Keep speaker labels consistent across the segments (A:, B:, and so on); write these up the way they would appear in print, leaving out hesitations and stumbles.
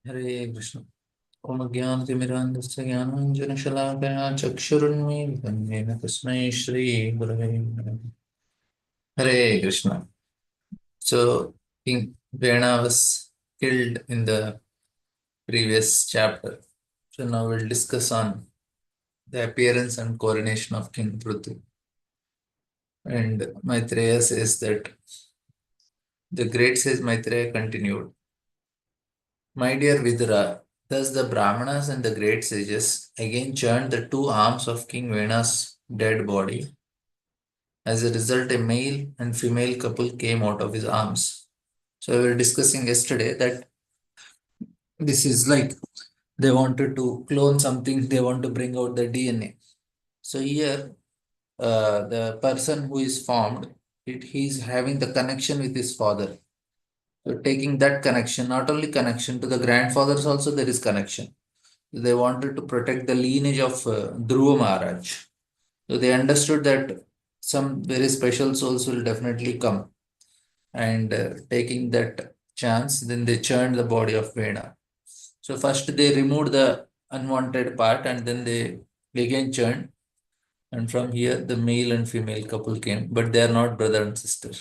A: Hare Krishna. Om Jnanatimirandasya Jnananjana-shalakaya Chakshurunmilitam Yena Tasmai Shri Gurave Namaha. Hare Krishna. So, King Vena was killed in the previous chapter. So now we'll discuss on the appearance and coronation of King Prithvi. And Maitreya says that the great sage Maitreya continued, "My dear Vidura, thus the Brahmanas and the great sages again churned the two arms of King Vena's dead body. As a result, a male and female couple came out of his arms." So we were discussing yesterday that this is like they wanted to clone something, they want to bring out the DNA. So here, the person who is formed, he's having the connection with his father. So taking that connection, not only connection to the grandfathers, also there is connection. They wanted to protect the lineage of Dhruva Maharaj. So they understood that some very special souls will definitely come, and taking that chance, then they churned the body of Vena. So first they removed the unwanted part and then they again churned. And from here, the male and female couple came, but they are not brother and sister.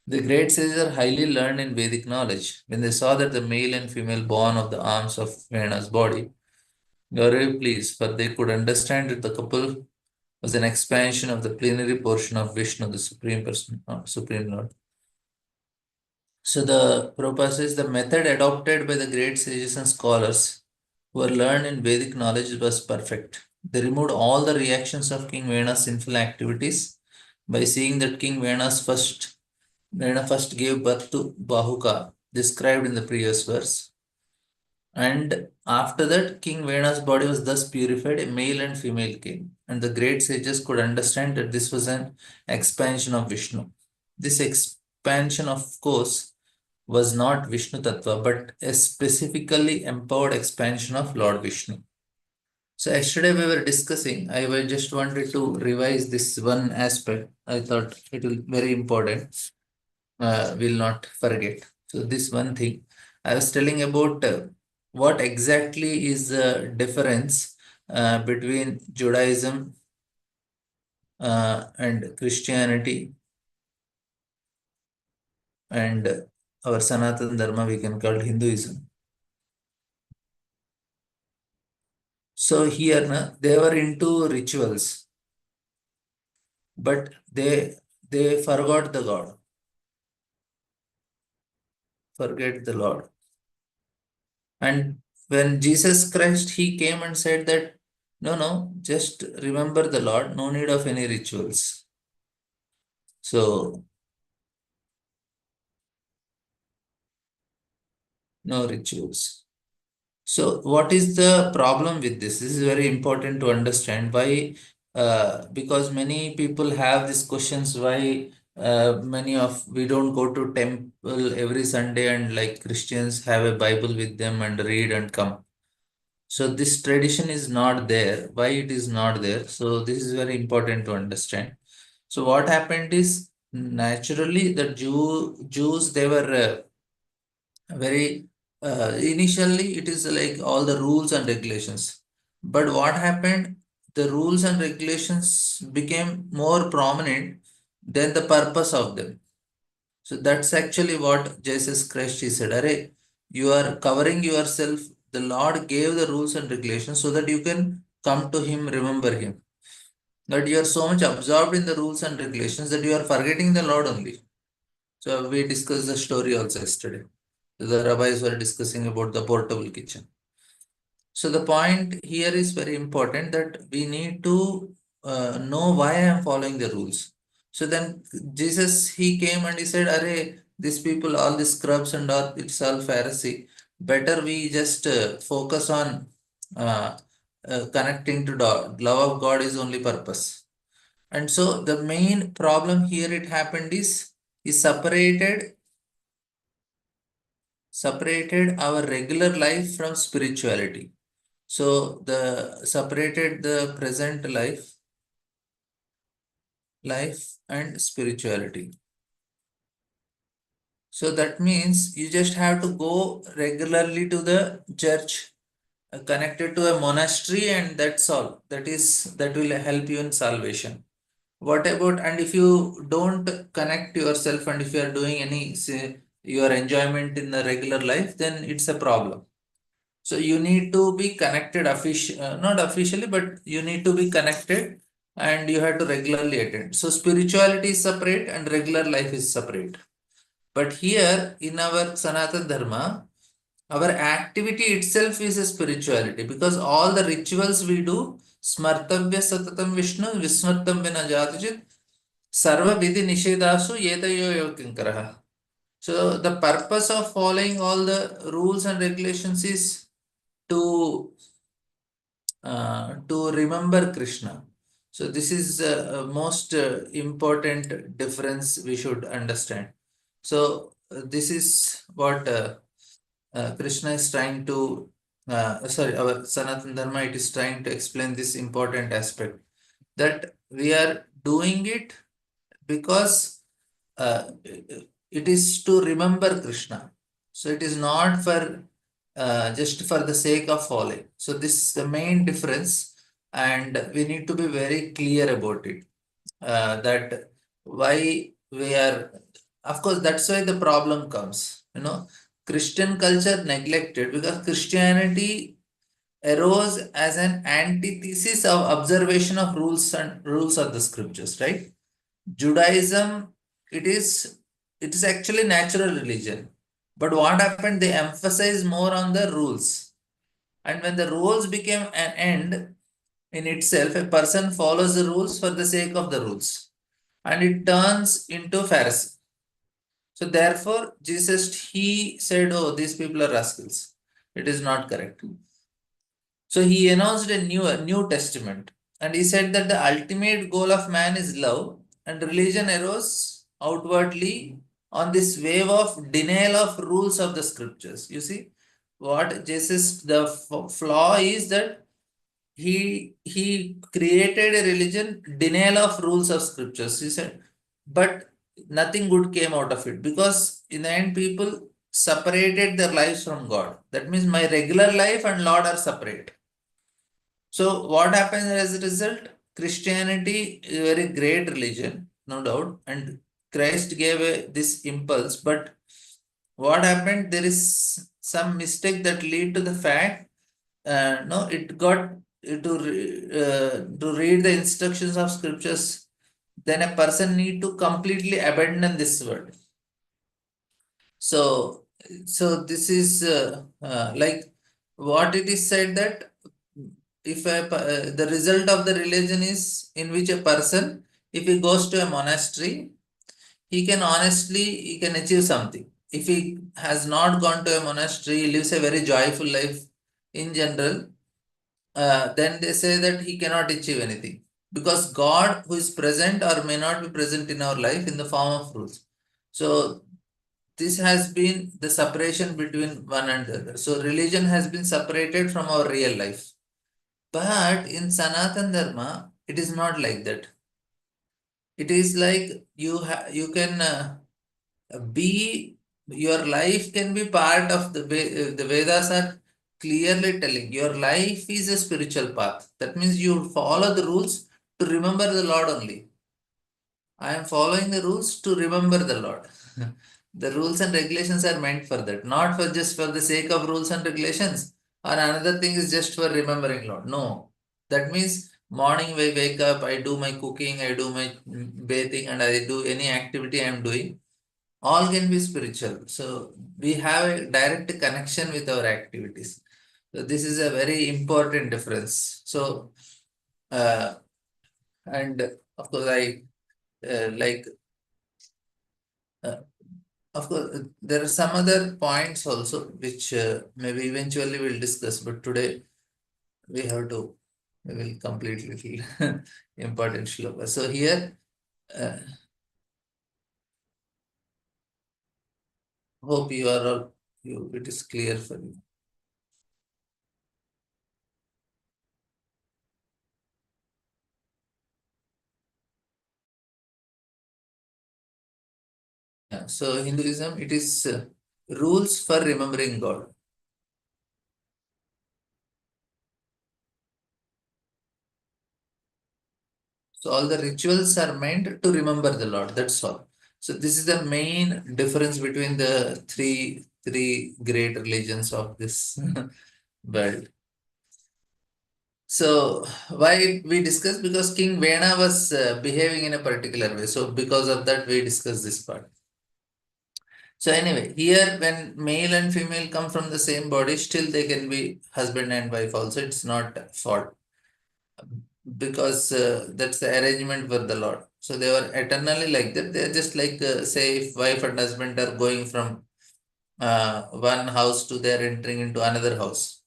A: The great sages are highly learned in Vedic knowledge. When they saw that the male and female born of the arms of Vena's body, they were very pleased, for they could understand that the couple was an expansion of the plenary portion of Vishnu, the Supreme Person, Supreme Lord. So the Prabhupada says the method adopted by the great sages and scholars who were learned in Vedic knowledge was perfect. They removed all the reactions of King Vena's sinful activities by seeing that King Vena first gave birth to Bahuka, described in the previous verse. And after that, King Vena's body was thus purified, a male and female came. And the great sages could understand that this was an expansion of Vishnu. This expansion, of course, was not Vishnu Tattva, but a specifically empowered expansion of Lord Vishnu. So yesterday we were discussing, just wanted to revise this one aspect. I thought it will be very important. Will not forget. So this one thing I was telling about what exactly is the difference between Judaism and Christianity and our Sanatana Dharma, we can call Hinduism. So here they were into rituals, but they forgot the God, forget the Lord. And when Jesus Christ, he came and said that, no, no, just remember the Lord, no need of any rituals. So, no rituals. So, what is the problem with this? This is very important to understand. Why? Because many people have these questions. Why many of we don't go to temple every Sunday and like Christians have a Bible with them and read and come. So this tradition is not there. Why it is not there? So this is very important to understand. So what happened is naturally the Jews, they were very initially it is like all the rules and regulations. But what happened? The rules and regulations became more prominent than the purpose of them. So that's actually what Jesus Christ he said. Array, you are covering yourself. The Lord gave the rules and regulations so that you can come to Him, remember Him. That you are so much absorbed in the rules and regulations that you are forgetting the Lord only. So we discussed the story also yesterday. The rabbis were discussing about the portable kitchen. So the point here is very important that we need to know why I am following the rules. So then Jesus, he came and he said, "Arey, these people, all these scrubs and all, it's all Pharisee. Better we just focus on uh, connecting to God. Love of God is only purpose." And so the main problem here it happened is he separated our regular life from spirituality. So the separated the present life and spirituality. So that means you just have to go regularly to the church, connected to a monastery, and that's all. That will help you in salvation. What about, and if you don't connect yourself, and if you are doing any, say, your enjoyment in the regular life, then it's a problem. So you need to be connected, not officially, but you need to be connected, and you have to regularly attend. So spirituality is separate and regular life is separate. But here in our Sanatan Dharma, our activity itself is a spirituality, because all the rituals we do, smartavya satatam Vishnu, vismartam vinajatijit, sarva vidhi nishedasu yetayo yokinkaraha. So the purpose of following all the rules and regulations is to to remember Krishna. So this is most important difference we should understand. So this is what Krishna is trying to, our Sanatana Dharma, it is trying to explain this important aspect, that we are doing it because it is to remember Krishna. So it is not for just for the sake of following. So this is the main difference, and we need to be very clear about it. That why we are, of course, that's why the problem comes. Christian culture neglected, because Christianity arose as an antithesis of observation of rules of the scriptures, right? Judaism, it is actually natural religion. But what happened? They emphasize more on the rules. And when the rules became an end in itself, a person follows the rules for the sake of the rules. And it turns into Pharisee. So therefore, Jesus, he said, oh, these people are rascals. It is not correct. So he announced a new testament, and he said that the ultimate goal of man is love, and religion arose outwardly on this wave of denial of rules of the scriptures. You see, what Jesus, the flaw is that he created a religion denial of rules of scriptures. He said, but nothing good came out of it, because in the end people separated their lives from God. That means my regular life and Lord are separate. So what happens as a result? Christianity is a very great religion, no doubt, and Christ gave this impulse. But what happened? There is some mistake that lead to the fact. No, it got to read the instructions of scriptures. Then a person need to completely abandon this world. So, so this is like what it is said, that if the result of the religion is in which a person, if he goes to a monastery, he can achieve something. If he has not gone to a monastery, he lives a very joyful life in general, then they say that he cannot achieve anything, because God, who is present or may not be present in our life in the form of rules. So this has been the separation between one and the other. So religion has been separated from our real life. But in Sanatan Dharma, it is not like that. It is like you can be, your life can be part of the Vedas are clearly telling your life is a spiritual path. That means you follow the rules to remember the Lord only. I am following the rules to remember the Lord. The rules and regulations are meant for that, not for just for the sake of rules and regulations. Or another thing is just for remembering Lord. No. That means morning I wake up, I do my cooking, I do my bathing, and I do any activity I am doing. All can be spiritual. So we have a direct connection with our activities. So this is a very important difference. So uh, and of course I like uh, of course there are some other points also which maybe eventually we'll discuss, but today we have to, we will complete little important shloka. So here uh, hope you are all, you, it is clear for you. So Hinduism, it is rules for remembering God. So all the rituals are meant to remember the Lord. That's all. So this is the main difference between the three great religions of this world. So why we discuss, because King Vena was behaving in a particular way. So because of that we discuss this part. So anyway, here when male and female come from the same body, still they can be husband and wife also. It's not fault, because that's the arrangement for the Lord. So they were eternally like that. They're just like, say, if wife and husband are going from one house to they're entering into another house.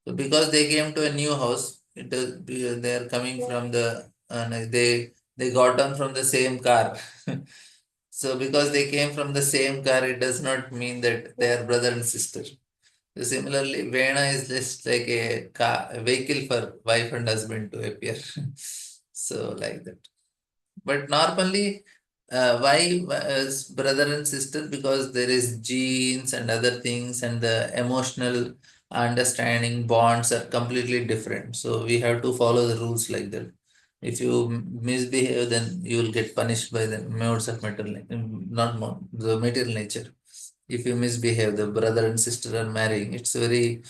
A: So because they came to a new house, they are coming from the they got on from the same car. So because they came from the same car, it does not mean that they are brother and sister. So similarly, Vena is just like a vehicle for wife and husband to appear. So like that. But normally, why as brother and sister? Because there is genes and other things, and the emotional understanding bonds are completely different. So we have to follow the rules like that. If you misbehave, then you will get punished by the modes of not more, the material nature. If you misbehave, the brother and sister are marrying. It's very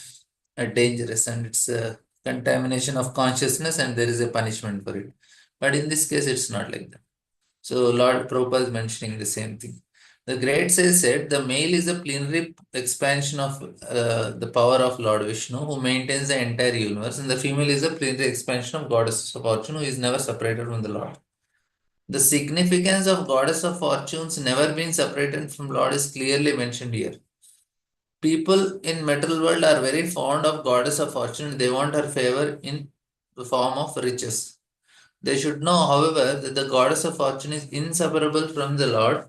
A: dangerous, and it's a contamination of consciousness, and there is a punishment for it. But in this case, it's not like that. So Lord Prabhupada is mentioning the same thing. The great sage said the male is a plenary expansion of the power of Lord Vishnu, who maintains the entire universe, and the female is a plenary expansion of Goddess of Fortune, who is never separated from the Lord. The significance of Goddess of Fortunes never being separated from Lord is clearly mentioned here. People in material world are very fond of Goddess of Fortune. They want her favor in the form of riches. They should know, however, that the Goddess of Fortune is inseparable from the Lord.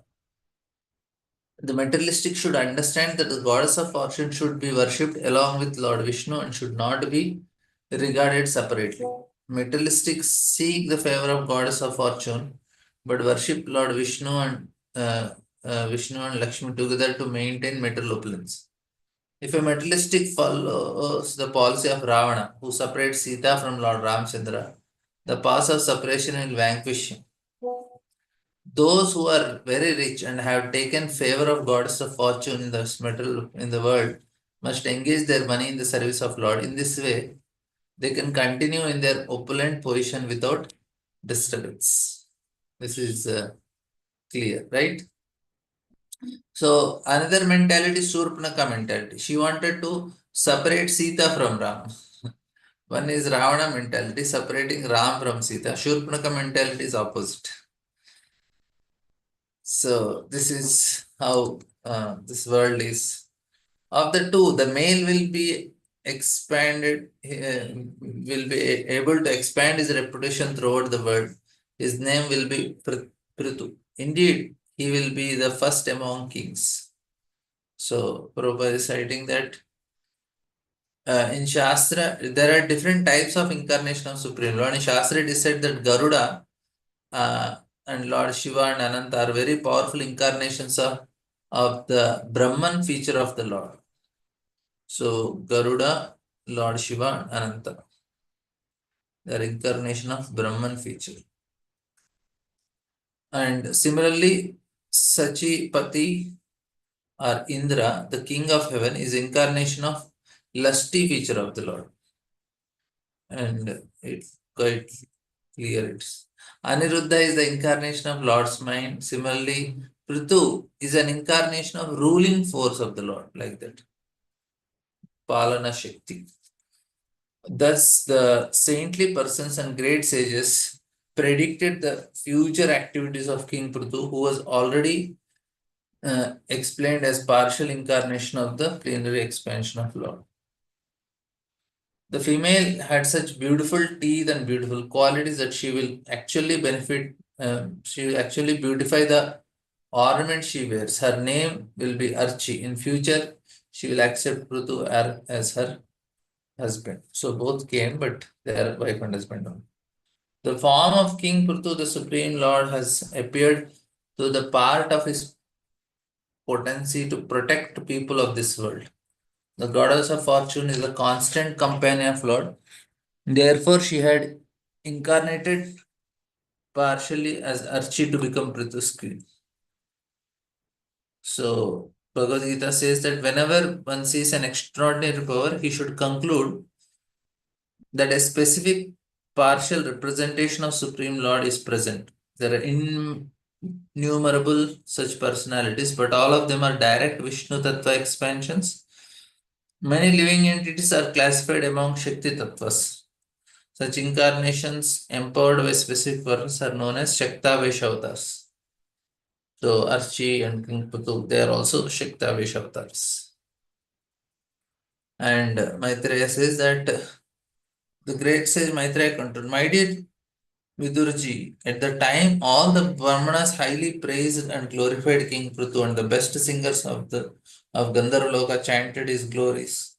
A: The materialistic should understand that the Goddess of Fortune should be worshipped along with Lord Vishnu and should not be regarded separately. Materialistics seek the favor of Goddess of Fortune, but worship Lord Vishnu and Lakshmi together to maintain material opulence. If a materialistic follows the policy of Ravana, who separates Sita from Lord Ramchandra, the path of separation will vanquish him. Those who are very rich and have taken favor of goddess of fortune in the material in the world must engage their money in the service of Lord. In this way, they can continue in their opulent position without disturbance. This is clear, right? So another mentality is Surpanaka mentality. She wanted to separate Sita from Ram. One is Ravana mentality, separating Ram from Sita. Shurpanaka mentality is opposite. So this is how this world is. Of the two, the male will be expanded, will be able to expand his reputation throughout the world. His name will be Prithu. Indeed, he will be the first among kings. So Prabhupada is citing that in Shastra, there are different types of incarnation of Supreme Lord. In Shastra, it is said that Garuda uh, and Lord Shiva and Ananta are very powerful incarnations of the Brahman feature of the Lord. So Garuda, Lord Shiva, and Ananta, they are incarnation of Brahman feature. And similarly, Sachipati or Indra, the king of heaven, is incarnation of lusty feature of the Lord. And it's quite clear. It's Aniruddha is the incarnation of Lord's mind. Similarly, Prithu is an incarnation of ruling force of the Lord, like that. Palana Shakti. Thus, the saintly persons and great sages predicted the future activities of King Prithu, who was already explained as partial incarnation of the plenary expansion of Lord. The female had such beautiful teeth and beautiful qualities that she will actually benefit, she will actually beautify the ornament she wears. Her name will be Archi. In future, she will accept Prithu as her husband. So both came, but they are wife and husband only. The form of King Prithu, the Supreme Lord, has appeared to the part of his potency to protect people of this world. The goddess of fortune is a constant companion of Lord. Therefore, she had incarnated partially as Archie to become Prithus queen. So, Bhagavad Gita says that whenever one sees an extraordinary power, he should conclude that a specific partial representation of Supreme Lord is present. There are innumerable such personalities, but all of them are direct Vishnu Tattva expansions. Many living entities are classified among Shakti Tattvas. Such incarnations empowered by specific purpose are known as Shaktavesh avatars. So Archie and King Putu, they are also Shaktavesh avatars. And Maitreya says that the great sage Maitreya continued, my dear Vidurji, at the time all the Brahmanas highly praised and glorified King Prithu, and the best singers of Gandharvaloka chanted his glories.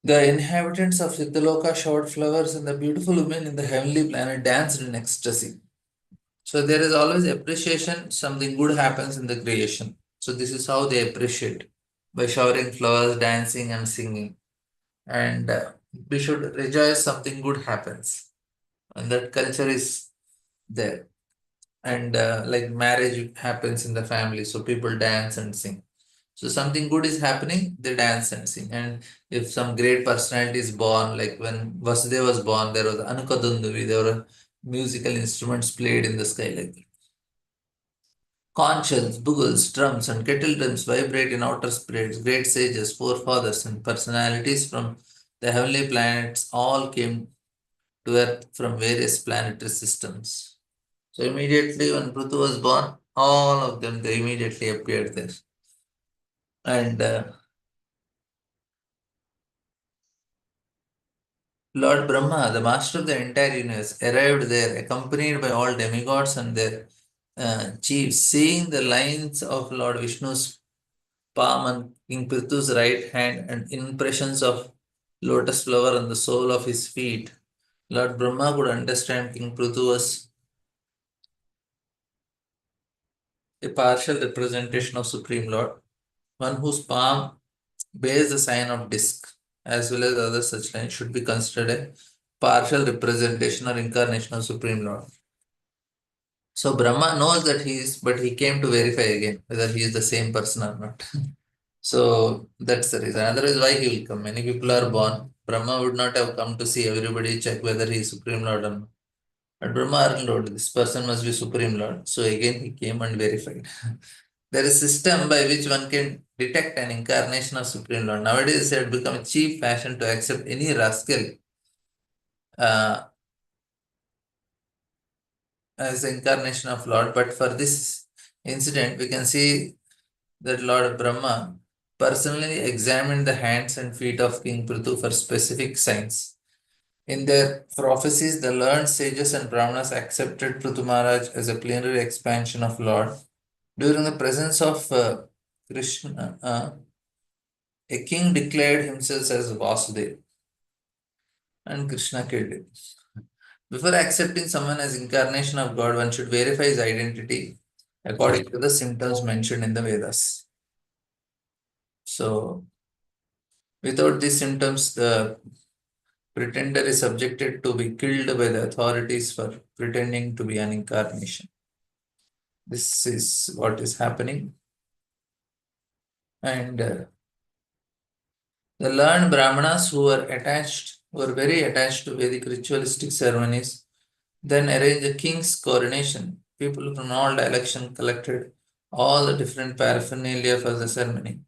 A: The inhabitants of Siddhaloka showered flowers, and the beautiful women in the heavenly planet danced in ecstasy. So there is always appreciation, something good happens in the creation. So this is how they appreciate, by showering flowers, dancing and singing. And we should rejoice something good happens. And that culture is there. And like marriage happens in the family, so people dance and sing. So something good is happening, they dance and sing. And if some great personality is born, like when Vasudeva was born, there was Anukadunduvi, there were musical instruments played in the sky like that. Conch shells, bugles, drums, and kettle drums vibrate in outer spirits. Great sages, forefathers, and personalities from the heavenly planets all came to Earth from various planetary systems. So immediately when Prithu was born, all of them they immediately appeared there. And Lord Brahma, the master of the entire universe, arrived there, accompanied by all demigods and their chiefs. Seeing the lines of Lord Vishnu's palm and King Prithu's right hand and impressions of lotus flower on the sole of his feet, Lord Brahma could understand King Prithu was a partial representation of Supreme Lord, one whose palm bears the sign of disc, as well as other such lines, should be considered a partial representation or incarnation of Supreme Lord. So Brahma knows that he is, but he came to verify again whether he is the same person or not. So that's the reason. Otherwise, why he will come? Many people are born. Brahma would not have come to see everybody, check whether he is Supreme Lord or not. But Brahma Lord, this person must be Supreme Lord. So again, he came and verified. There is a system by which one can detect an incarnation of Supreme Lord. Nowadays, it had become a cheap fashion to accept any rascal uh, as the incarnation of Lord. But for this incident, we can see that Lord Brahma personally examined the hands and feet of King Prithu for specific signs. In their prophecies, the learned sages and Brahmanas accepted Prithu Maharaj as a plenary expansion of Lord. During the presence of Krishna, a king declared himself as Vasudeva, and Krishna killed him. Before accepting someone as incarnation of God, one should verify his identity according to the symptoms mentioned in the Vedas. So, without these symptoms, the pretender is subjected to be killed by the authorities for pretending to be an incarnation. This is what is happening. And the learned Brahmanas who were very attached to Vedic ritualistic ceremonies, then arranged a king's coronation. People from all directions collected all the different paraphernalia for the ceremony.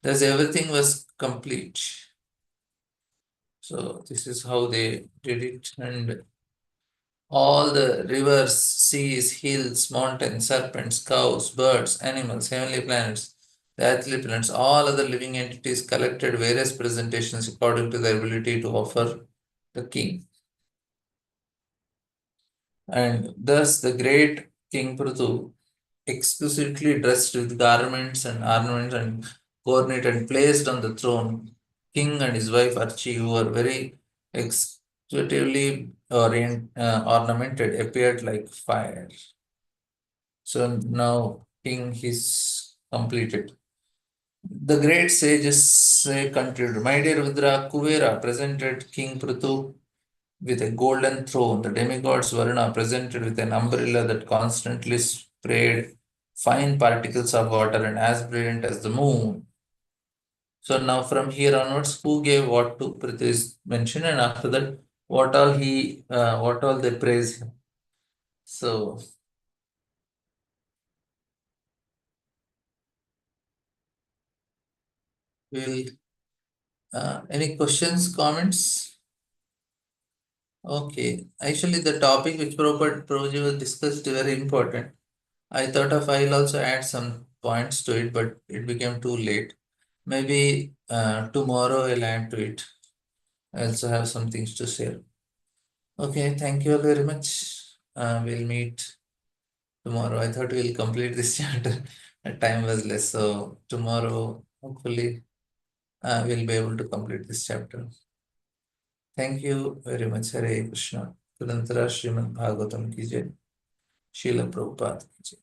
A: Thus everything was complete. So this is how they did it, and all the rivers, seas, hills, mountains, serpents, cows, birds, animals, heavenly planets, the earthly planets, all other living entities collected various presentations according to their ability to offer the king. And thus the great King Prithu, exquisitely dressed with garments and ornaments and coronet and placed on the throne, king and his wife Archie, who were very exquisitely ornamented, appeared like fire. So now king is complete it. The great sages say continued, my dear Rudra, Kuvera presented King Prithu with a golden throne. The demigods Varuna presented with an umbrella that constantly sprayed fine particles of water and as brilliant as the moon. So now from here onwards, who gave what to Prithu is mentioned, and after that, what all they praise him. So we'll any questions, comments? Okay. Actually, the topic which Prabhuji was discussed is very important. I thought of I'll also add some points to it, but it became too late. Maybe tomorrow I'll add to it. I also have some things to share. Okay, thank you all very much. We'll meet tomorrow. I thought we'll complete this chapter. The time was less, so tomorrow hopefully we'll be able to complete this chapter. Thank you very much. Hare Krishna. Tudantara Srimad Bhagavatam ki jai. Srila Prabhupada ki jai.